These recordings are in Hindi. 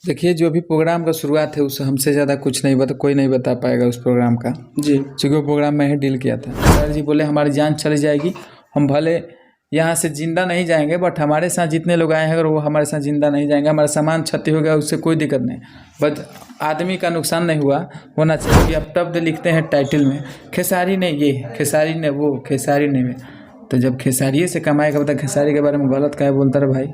देखिए, जो भी प्रोग्राम का शुरुआत है उस हमसे ज़्यादा कुछ नहीं बता, कोई नहीं बता पाएगा उस प्रोग्राम का जी। क्योंकि वो प्रोग्राम मैं ही डील किया था। सर जी बोले हमारी जान चली जाएगी, हम भले यहाँ से जिंदा नहीं जाएंगे बट हमारे साथ जितने लोग आए हैं अगर वो हमारे साथ जिंदा नहीं जाएंगे, हमारा सामान क्षति हो गया उससे कोई दिक्कत नहीं, बट आदमी का नुकसान नहीं होना चाहिए। कि अब तब लिखते हैं टाइटल में खेसारी ने ये, खेसारी ने वो, खेसारी ने में, तो जब खेसारिये से कमाएगा बता खेसारी के बारे में गलत क्या बोलता रहे भाई।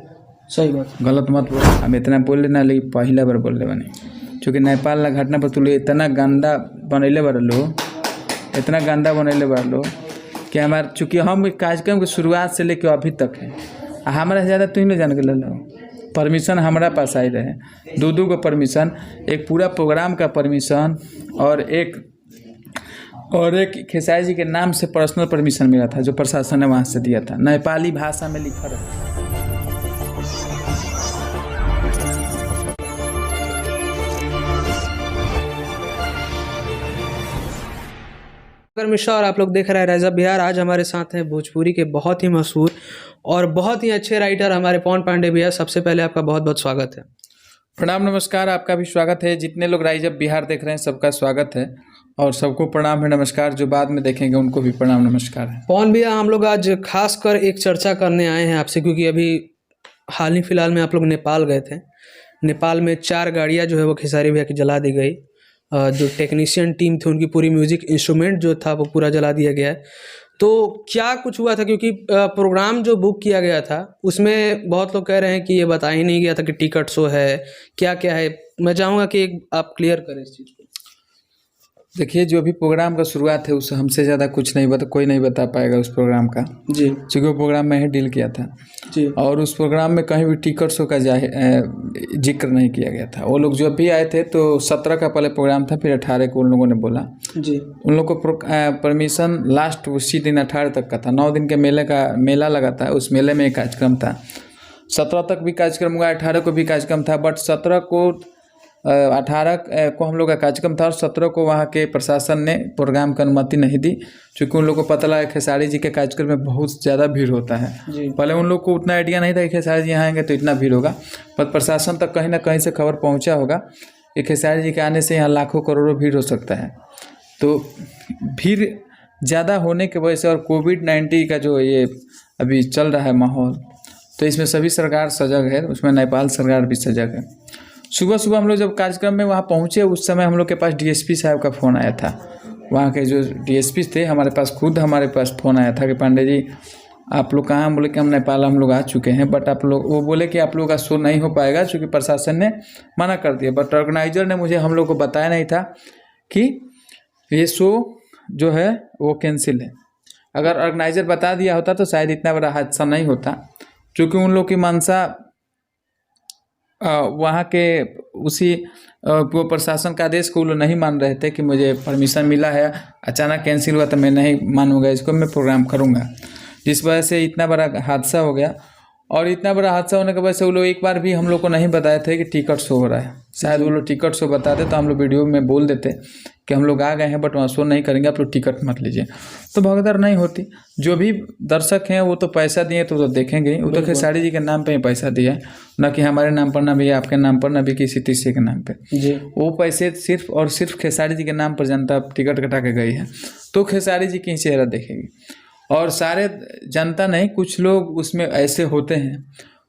सही बात, गलत मत बोल। हम इतना बोल लेना लेकिन पहला बार बोल ले बने चूँकि नेपाल ला घटना पर तुले इतना गंदा बनैले बार लो, इतना गंदा बनैले बार लो कि हमारे चूँकि हम कार्यक्रम की शुरुआत से लेकर अभी तक है, हमारा ज़्यादा तुम नहीं जान के ले लो। परमिशन हमारा पास आई रहे, दो को परमिशन, एक पूरा प्रोग्राम का परमिशन और एक खेसारी जी के नाम से पर्सनल परमिशन मिला था जो प्रशासन ने वहाँ से दिया था, नेपाली भाषा में लिखा रहा। मिश्रा और आप लोग देख रहे हैं राइज अप बिहार। आज हमारे साथ हैं भोजपुरी के बहुत ही मशहूर और बहुत ही अच्छे राइटर हमारे पवन पांडे भैया। सबसे पहले आपका बहुत बहुत स्वागत है। प्रणाम नमस्कार, आपका भी स्वागत है। जितने लोग राइज अप बिहार देख रहे हैं सबका स्वागत है और सबको प्रणाम है नमस्कार, जो बाद में देखेंगे उनको भी प्रणाम नमस्कार है। पवन भैया, हम लोग आज खास कर एक चर्चा करने आए हैं आपसे क्योंकि अभी हाल ही फिलहाल में आप लोग नेपाल गए थे। नेपाल में 4 गाड़ियाँ जो है वो खेसारी भैया की जला दी गई। जो टेक्नीशियन टीम थी उनकी पूरी म्यूजिक इंस्ट्रूमेंट जो था वो पूरा जला दिया गया है। तो क्या कुछ हुआ था, क्योंकि प्रोग्राम जो बुक किया गया था उसमें बहुत लोग कह रहे हैं कि ये बताया ही नहीं गया था कि टिकट शो है, क्या क्या है। मैं चाहूँगा कि आप क्लियर करें इस चीज़ को। देखिए, जो भी प्रोग्राम का शुरुआत है उस हमसे ज़्यादा कुछ नहीं बता, कोई नहीं बता पाएगा उस प्रोग्राम का जी, क्योंकि वो प्रोग्राम मैं ही डील किया था जी। और उस प्रोग्राम में कहीं भी टिकट शो का जिक्र नहीं किया गया था। वो लोग जब भी आए थे तो 17 का पहले प्रोग्राम था, फिर 18 को उन लोगों ने बोला जी। उन लोग को परमिशन लास्ट उसी दिन 18 तक का था। 9 दिन के मेला लगा था, उस मेले में एक कार्यक्रम था। 17 तक भी कार्यक्रम हुआ, 18 को भी कार्यक्रम था, बट 17 को 18 को हम लोग का कार्यक्रम था और 17 को वहाँ के प्रशासन ने प्रोग्राम की अनुमति नहीं दी क्योंकि उन लोग को पता लगा खेसारी जी के कार्यक्रम में बहुत ज़्यादा भीड़ होता है। पहले उन लोग को उतना आइडिया नहीं था कि खेसारी जी यहाँ आएंगे तो इतना भीड़ होगा, पर प्रशासन तक कहीं ना कहीं से खबर पहुँचा होगा कि खेसारी जी के आने से यहाँ लाखों करोड़ों भीड़ हो सकता है। तो भीड़ ज़्यादा होने की वजह से और कोविड-19 का जो ये अभी चल रहा है माहौल, तो इसमें सभी सरकार सजग है, उसमें नेपाल सरकार भी सजग है। सुबह हम लोग जब कार्यक्रम में वहाँ पहुँचे उस समय हम लोग के पास डीएसपी साहब का फ़ोन आया था। वहाँ के जो डीएसपी थे हमारे पास फ़ोन आया था कि पांडे जी आप लोग कहाँ। बोले कि हम नेपाल हम लोग आ चुके हैं, बट आप लोग, वो बोले कि आप लोगों का शो नहीं हो पाएगा क्योंकि प्रशासन ने मना कर दिया। बट ऑर्गेनाइजर ने मुझे हम लोग को बताया नहीं था कि ये शो जो है वो कैंसिल है। अगर ऑर्गेनाइजर बता दिया होता तो शायद इतना बड़ा हादसा नहीं होता, क्योंकि उन लोग की मंशा वहाँ के उसी वो प्रशासन का आदेश को वो लोग नहीं मान रहे थे कि मुझे परमिशन मिला है, अचानक कैंसिल हुआ तो मैं नहीं मानूंगा इसको, मैं प्रोग्राम करूँगा। जिस वजह से इतना बड़ा हादसा हो गया और इतना बड़ा हादसा होने की वजह से वो लोग एक बार भी हम लोग को नहीं बताए थे कि टिकट शो हो रहा है। शायद वो लोग टिकट शो बताते तो हम लोग वीडियो में बोल देते कि हम लोग आ गए हैं बट वहाँ शो नहीं करेंगे, आप लोग टिकट मत लीजिए, तो भगदड़ नहीं होती। जो भी दर्शक हैं वो तो पैसा दिए तो देखेंगे ही, वो तो खेसारी जी के नाम पे ही पैसा दिया है, ना कि हमारे नाम पर, ना भी आपके नाम पर, ना भी किसी तीसरे के नाम पे जी। वो पैसे सिर्फ और सिर्फ खेसारी जी के नाम पर जनता टिकट कटा के गई है, तो खेसारी जी की चेहरा देखेगी। और सारे जनता नहीं, कुछ लोग उसमें ऐसे होते हैं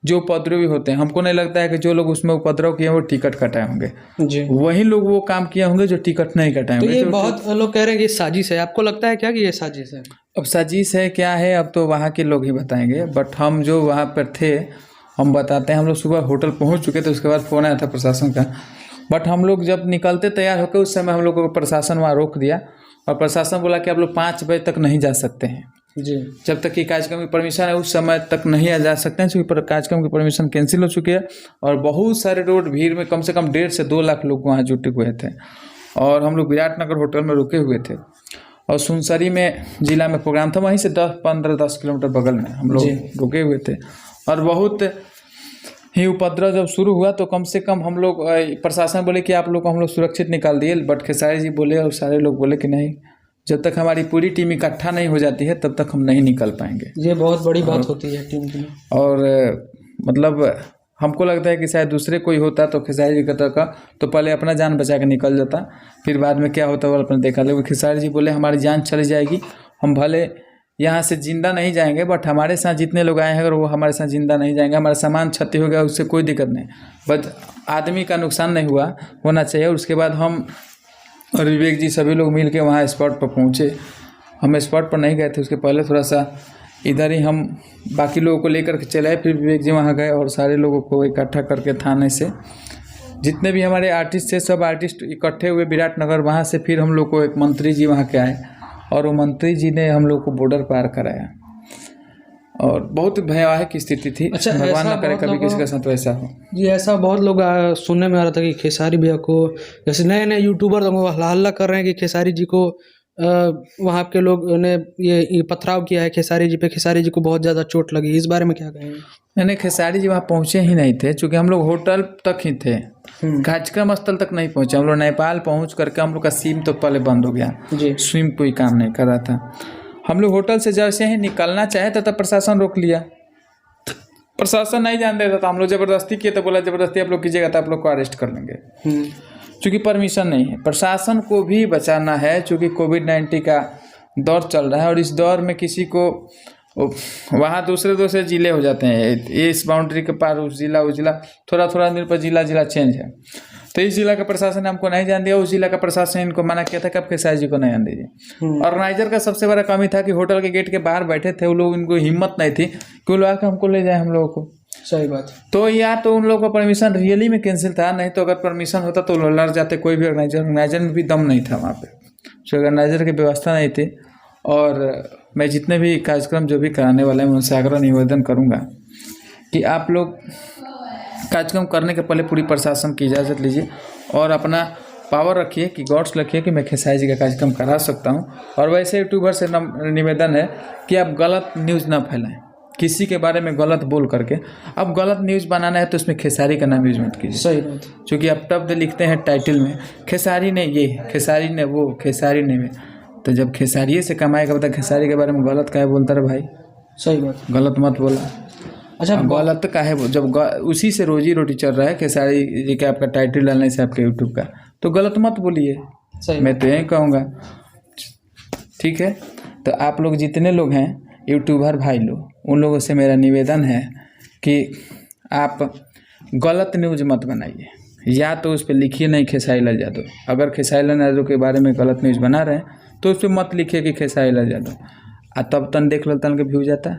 जो उपद्रवी होते हैं। हमको नहीं लगता है कि जो लोग उसमें उपद्रव किए वो टिकट कटाए होंगे जी, वही लोग वो काम किए होंगे जो टिकट नहीं कटाए होंगे। तो ये बहुत लोग कह रहे हैं कि साजिश है, आपको लगता है क्या कि ये साजिश है? अब साजिश है क्या है अब तो वहाँ के लोग ही बताएंगे, बट हम जो वहाँ पर थे हम बताते हैं। हम लोग सुबह होटल पहुँच चुके थे, उसके बाद फ़ोन आया था प्रशासन का, बट हम लोग जब निकलते तैयार होकर उस समय हम लोग को प्रशासन वहाँ रोक दिया और प्रशासन बोला कि आप लोग 5 बजे तक नहीं जा सकते हैं जी, जब तक कि कार्यक्रम की परमिशन है उस समय तक नहीं जा सकते हैं, क्योंकि कार्यक्रम की परमिशन कैंसिल हो चुकी है। और बहुत सारे रोड भीड़ में कम से कम 1.5 से 2 लाख लोग वहाँ जुटे हुए थे और हम लोग विराटनगर होटल में रुके हुए थे और सुनसरी में जिला में प्रोग्राम था, वहीं से 10 किलोमीटर बगल में हम लोग रुके हुए थे। और बहुत ही उपद्रव जब शुरू हुआ तो कम से कम हम लोग, प्रशासन बोले कि आप लोग को हम लोग सुरक्षित निकाल दिए, बट खेसारी जी बोले और सारे लोग बोले कि नहीं, जब तक हमारी पूरी टीम इकट्ठा नहीं हो जाती है तब तक हम नहीं निकल पाएंगे। ये बहुत बड़ी बात होती है टीम की। और मतलब हमको लगता है कि शायद दूसरे कोई होता तो खेसारी जी का तो पहले अपना जान बचा के निकल जाता, फिर बाद में क्या होता वो अपना देखा। लेकिन खेसारी जी बोले हमारी जान चली जाएगी, हम भले यहाँ से जिंदा नहीं जाएंगे, बट हमारे साथ जितने लोग आए हैं अगर वो हमारे साथ जिंदा नहीं जाएंगे, हमारा सामान क्षति हो गया उससे कोई दिक्कत नहीं, बट आदमी का नुकसान नहीं होना चाहिए। उसके बाद हम और विवेक जी सभी लोग मिल के वहाँ स्पॉट पर पहुँचे। हम स्पॉट पर नहीं गए थे, उसके पहले थोड़ा सा इधर ही हम बाकी लोगों को लेकर के चले आए, फिर विवेक जी वहाँ गए और सारे लोगों को इकट्ठा करके थाने से जितने भी हमारे आर्टिस्ट थे सब आर्टिस्ट इकट्ठे हुए विराटनगर। वहाँ से फिर हम लोग को एक मंत्री जी वहाँ के आए और वो मंत्री जी ने हम लोग को बॉर्डर पार कराया और बहुत भयावह की स्थिति थी। अच्छा, भगवान ऐसा ना करे बहुत कभी लोगों- किसी के साथ वैसा हो। जी ऐसा बहुत लोग सुनने में आ रहा था कि खेसारी भैया को, जैसे नए नए यूट्यूबर हल्ला हल्ला कर रहे हैं कि खेसारी जी को वहाँ के लोग ने ये पथराव किया है खेसारी जी पे, खेसारी जी को बहुत ज़्यादा चोट लगी, इस बारे में क्या कहेंगे? नहीं, खेसारी जी वहाँ पहुँचे ही नहीं थे, चूँकि हम लोग होटल तक ही थे, कार्यक्रम स्थल तक नहीं पहुँचे। हम लोग नेपाल पहुँच करके हम लोग का सिम तो पहले बंद हो गया जी, स्विम कोई काम नहीं कर रहा था। हम लोग होटल से जैसे ही निकलना चाहे तब प्रशासन रोक लिया। प्रशासन नहीं जान देता था, हम लोग ज़बरदस्ती किए तो बोला ज़बरदस्ती आप लोग कीजिएगा तो आप लोग को अरेस्ट कर लेंगे, चूँकि परमिशन नहीं है। प्रशासन को भी बचाना है, चूँकि कोविड-19 का दौर चल रहा है और इस दौर में किसी को वहाँ दूसरे ज़िले हो जाते हैं, ये इस बाउंड्री के पार उस जिला थोड़ा दिन पर जिला चेंज है। तो इस जिला का प्रशासन ने हमको नहीं जान दिया, उस जिला का प्रशासन इनको मना किया था कि आप खेसारी जी को नहीं जान दीजिए। ऑर्गेनाइजर का सबसे बड़ा कमी था कि होटल के गेट के बाहर बैठे थे वो लोग, इनको हिम्मत नहीं थी कि वो लोग आकर हमको ले जाए हम लोगों को। सही बात। तो या तो उन लोगों का परमिशन रियली में कैंसिल था, नहीं तो अगर परमिशन होता तो लड़ जाते कोई भी ऑर्गेनाइजर में भी दम नहीं था वहाँ पे, जो ऑर्गेनाइजर की व्यवस्था नहीं थी। और मैं जितने भी कार्यक्रम जो भी कराने वाले हैं उनसे आग्रह निवेदन करूँगा कि आप लोग कार्यक्रम करने के पहले पूरी प्रशासन की इजाज़त लीजिए और अपना पावर रखिए कि गॉड्स रखिए कि मैं खेसारी जी का कार्यक्रम करा सकता हूँ। और वैसे यूट्यूबर से निवेदन है कि आप गलत न्यूज़ ना फैलाएं, किसी के बारे में गलत बोल करके। अब गलत न्यूज़ बनाना है तो उसमें खेसारी का नाम यूज मत कीजिए। सही बात। क्योंकि आप तब लिखते हैं टाइटल में खेसारी ने ये, खेसारी ने वो, खेसारी ने वे, तो जब खेसारी से कमाएगा बता खेसारी के बारे में गलत काहे बोलता रहे भाई? सही बात, गलत मत बोला। अच्छा गलत काहे जब उसी से रोजी रोटी चल रहा है खेसारी जी के आपका टाइटल डालने से आपके यूट्यूब का, तो गलत मत बोलिए। सही मैं तो यही कहूँगा, ठीक है। तो आप लोग जितने लोग हैं यूट्यूबर भाई लोग, उन लोगों से मेरा निवेदन है कि आप गलत न्यूज़ मत बनाइए, या तो उस पर लिखिए नहीं खेसारी लाल यादव। अगर खेसारी लाल यादव के बारे में गलत न्यूज़ बना रहे हैं तो उस पर मत लिखिए कि खेसारी लाल यादव, तब तन देख लो तन के व्यू जाता,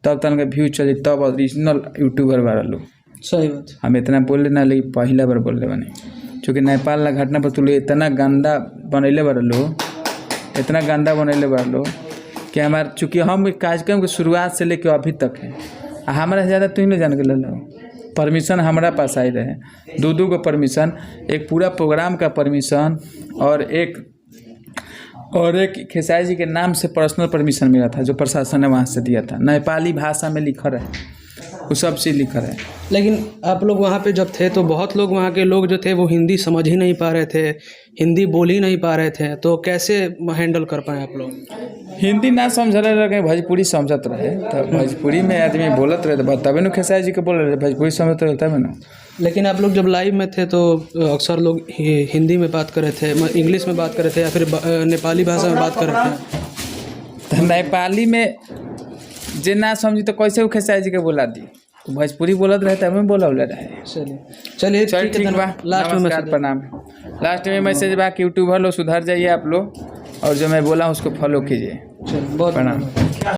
तब तन के व्यू चले, तब ओरिजिनल यूट्यूबर वाला लोग। सही बात। हम इतना बोल लेना लेकिन पहला बार बोल रहे बने, चूँकि नेपाल ना घटना पर तुले इतना गंदा बनैले बार लोग, इतना गंदा बनैले बार लोग कि हमारे, चूँकि हम कार्यक्रम की शुरुआत से लेकर अभी तक है, हमारा ज़्यादा तुम नहीं जान के ले लो। परमिशन हमारा पास आई रहे, दो को परमिशन, एक पूरा प्रोग्राम का परमिशन और एक खेसारी जी के नाम से पर्सनल परमिशन मिला था जो प्रशासन ने वहाँ से दिया था। नेपाली भाषा में लिखा है, वो सब चीज़ लिखा है। लेकिन आप लोग वहाँ पे जब थे तो बहुत लोग, वहाँ के लोग जो थे वो हिंदी समझ ही नहीं पा रहे थे, हिंदी बोल ही नहीं पा रहे थे, तो कैसे हैंडल कर पाए आप लोग? हिंदी ना समझ रहे लगे, भोजपुरी समझत रहे, तो भोजपुरी में आदमी बोलत रहे तो तबे न खेसारी जी के बोल रहे, भोजपुरी समझते रहे तबे न। लेकिन आप लोग जब लाइव में थे तो अक्सर लोग हिंदी में बात कर रहे थे, इंग्लिश में बात कर रहे थे, या फिर नेपाली भाषा में बात कर रहे थे। तो नेपाली में जे ना समझी तो कैसे वो खेसारी जी के बोला दी, भोजपुरी बोलत रहे तब में बोला रहे। चलिए चल ठीक बा, लास्ट में नमस्कार प्रणाम। लास्ट में मैसेज बा कि यूट्यूबर लोग सुधर जाइए आप लोग, और जो मैं बोला उसको फॉलो कीजिए। बहुत प्रणाम।